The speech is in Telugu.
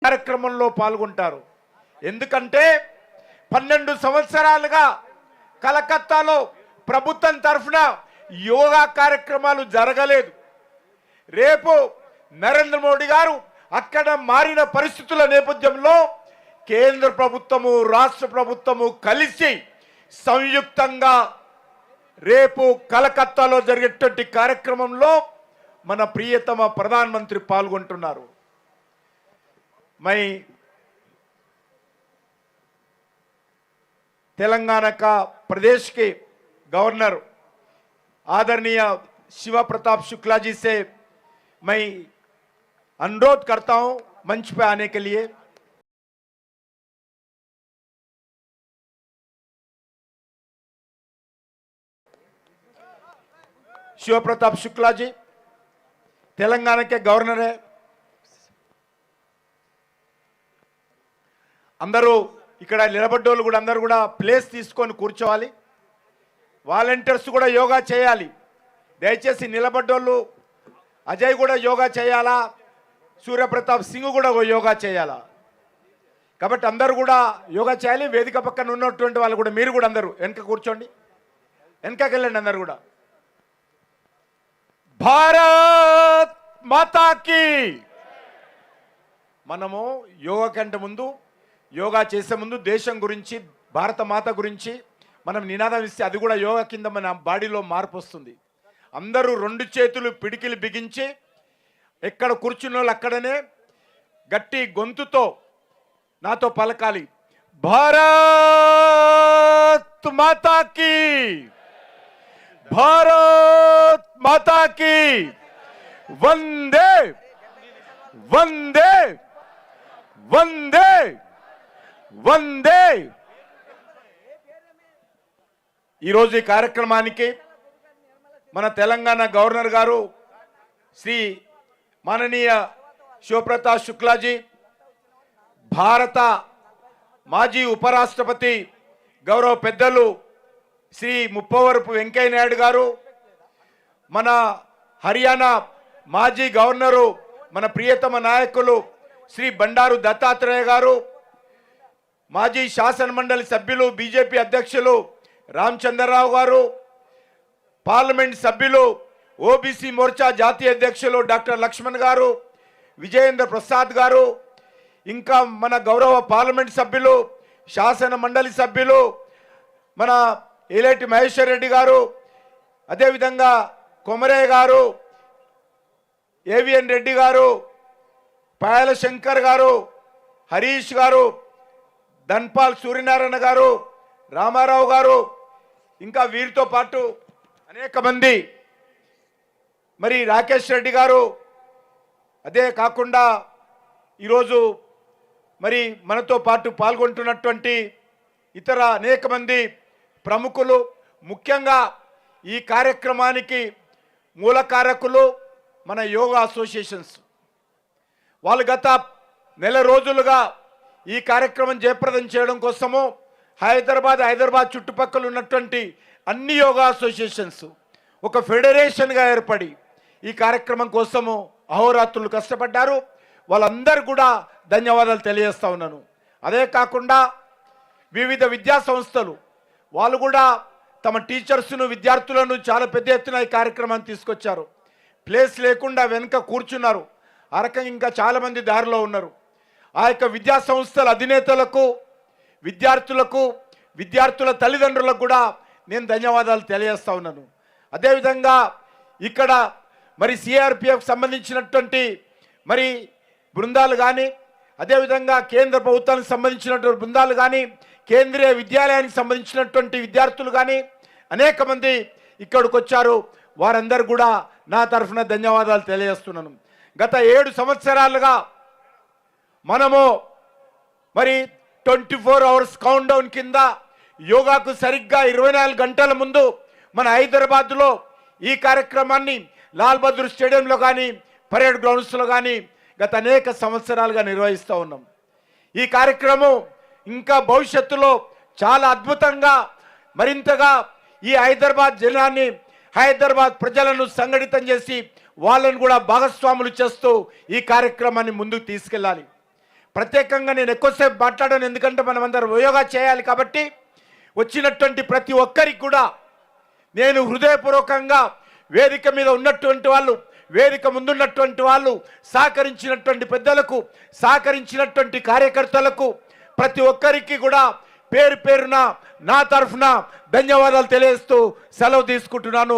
కార్యక్రమంలో పాల్గొంటారు. ఎందుకంటే 12 సంవత్సరాలుగా కలకత్తాలో ప్రభుత్వం తరఫున యోగా కార్యక్రమాలు జరగలేదు. రేపు నరేంద్ర మోడీ గారు అక్కడ మారిన పరిస్థితుల నేపథ్యంలో కేంద్ర ప్రభుత్వము రాష్ట్ర ప్రభుత్వము కలిసి సంయుక్తంగా రేపు కలకత్తాలో జరిగేటువంటి కార్యక్రమంలో మన ప్రియతమ ప్రధానమంత్రి పాల్గొంటున్నారు. मैं तेलंगाना का प्रदेश के गवर्नर आदरणीय शिवा प्रताप शुक्ला जी से मैं अनुरोध करता हूं मंच पे आने के लिए। शिवा प्रताप शुक्ला जी तेलंगाना के गवर्नर है। అందరూ ఇక్కడ నిలబడ్డోళ్ళు కూడా అందరూ కూడా ప్లేస్ తీసుకొని కూర్చోవాలి. వాలంటీర్స్ కూడా యోగా చేయాలి. దయచేసి నిలబడ్డోళ్ళు అజయ్ కూడా యోగా చేయాలా, సూర్యప్రతాప్ సింగ్ కూడా యోగా చేయాలా. కాబట్టి అందరూ కూడా యోగా చేయాలి. వేదిక పక్కన ఉన్నటువంటి వాళ్ళు కూడా మీరు కూడా అందరూ వెనక కూర్చోండి, వెనకకి వెళ్ళండి అందరూ కూడా. భారత్ మాతాకి. మనము యోగా కంటే ముందు యోగా చేసే ముందు దేశం గురించి భారత మాత గురించి మనం నినాదం ఇస్తే అది కూడా యోగా కింద మన బాడీలో మార్పు వస్తుంది. అందరూ 2 చేతులు పిడికిలు బిగించి ఎక్కడ కూర్చున్న వాళ్ళు అక్కడనే గట్టి గొంతుతో నాతో పలకాలి. భారత్ మాతాకి, భారత్ మాతాకి, వందే వందే వందే వందే. ఈరోజు ఈ కార్యక్రమానికి మన తెలంగాణ గవర్నర్ గారు శ్రీ మాననీయ శివప్రతాప్ శుక్లాజీ, భారత మాజీ ఉపరాష్ట్రపతి గౌరవ పెద్దలు శ్రీ ముప్పవరపు వెంకయ్య నాయుడు గారు, మన హర్యానా మాజీ గవర్నరు మన ప్రియతమ నాయకులు శ్రీ బండారు దత్తాత్రేయ గారు, మాజీ శాసన మండలి సభ్యులు బీజేపీ అధ్యక్షులు రామచంద్రరావు గారు, పార్లమెంట్ సభ్యులు ఓబీసీ మోర్చా జాతీయ అధ్యక్షులు డాక్టర్ లక్ష్మణ్ గారు, విజయేంద్ర ప్రసాద్ గారు, ఇంకా మన గౌరవ పార్లమెంట్ సభ్యులు శాసన మండలి సభ్యులు మన ఏలేటి మహేశ్వర్ రెడ్డి గారు, అదేవిధంగా కొమరయ్య గారు, ఏవిఎన్ రెడ్డి గారు, పాయల శంకర్ గారు, హరీష్ గారు, ధన్పాల్ సూర్యనారాయణ గారు, రామారావు గారు, ఇంకా వీరితో పాటు అనేక మంది, మరి రాకేష్ రెడ్డి గారు, అదే కాకుండా ఈరోజు మరి మనతో పాటు పాల్గొంటున్నటువంటి ఇతర అనేక మంది ప్రముఖులు, ముఖ్యంగా ఈ కార్యక్రమానికి మూలకారకులు మన యోగా అసోసియేషన్స్. వాళ్ళు గత నెల రోజులుగా ఈ కార్యక్రమం జయప్రదం చేయడం కోసము హైదరాబాద్ చుట్టుపక్కల ఉన్నటువంటి అన్ని యోగా అసోసియేషన్స్ ఒక ఫెడరేషన్గా ఏర్పడి ఈ కార్యక్రమం కోసము అహోరాత్రులు కష్టపడ్డారు. వాళ్ళందరూ కూడా ధన్యవాదాలు తెలియజేస్తా ఉన్నాను. అదే కాకుండా వివిధ విద్యా సంస్థలు వాళ్ళు కూడా తమ టీచర్స్ను విద్యార్థులను చాలా పెద్ద ఎత్తున ఈ కార్యక్రమాన్ని తీసుకొచ్చారు. ప్లేస్ లేకుండా వెనుక కూర్చున్నారు. ఆ రకంగా ఇంకా చాలామంది దారిలో ఉన్నారు. ఆ యొక్క విద్యా సంస్థల అధినేతలకు, విద్యార్థులకు, విద్యార్థుల తల్లిదండ్రులకు కూడా నేను ధన్యవాదాలు తెలియజేస్తా ఉన్నాను. అదేవిధంగా ఇక్కడ మరి సిఆర్పిఎఫ్ సంబంధించినటువంటి మరి బృందాలు కానీ, అదేవిధంగా కేంద్ర ప్రభుత్వానికి సంబంధించినటువంటి బృందాలు కానీ, కేంద్రీయ విద్యాలయానికి సంబంధించినటువంటి విద్యార్థులు కానీ అనేక మంది ఇక్కడికి వచ్చారు. వారందరూ కూడా నా తరఫున ధన్యవాదాలు తెలియజేస్తున్నాను. గత 7 సంవత్సరాలుగా మనము మరి 24 అవర్స్ కౌంట్ డౌన్ కింద యోగాకు సరిగ్గా 24 గంటల ముందు మన హైదరాబాద్లో ఈ కార్యక్రమాన్ని లాల్ బహదూర్ స్టేడియంలో కానీ పరేడ్ గ్రౌండ్స్లో కానీ గత అనేక సంవత్సరాలుగా నిర్వహిస్తూ ఉన్నాం. ఈ కార్యక్రమం ఇంకా భవిష్యత్తులో చాలా అద్భుతంగా మరింతగా ఈ హైదరాబాద్ జిల్లాని, హైదరాబాద్ ప్రజలను సంఘటితం చేసి వాళ్ళను కూడా భాగస్వాములు చేస్తూ ఈ కార్యక్రమాన్ని ముందుకు తీసుకెళ్ళాలి. ప్రత్యేకంగా నేను ఎక్కువసేపు మాట్లాడాను, ఎందుకంటే మనం అందరం యోగా చేయాలి కాబట్టి. వచ్చినటువంటి ప్రతి ఒక్కరికి కూడా నేను హృదయపూర్వకంగా వేదిక మీద ఉన్నటువంటి వాళ్ళు, వేదిక ముందున్నటువంటి వాళ్ళు, సహకరించినటువంటి పెద్దలకు, సహకరించినటువంటి కార్యకర్తలకు ప్రతి ఒక్కరికి కూడా పేరు పేరున నా తరఫున ధన్యవాదాలు తెలియజేస్తూ సెలవు తీసుకుంటున్నాను.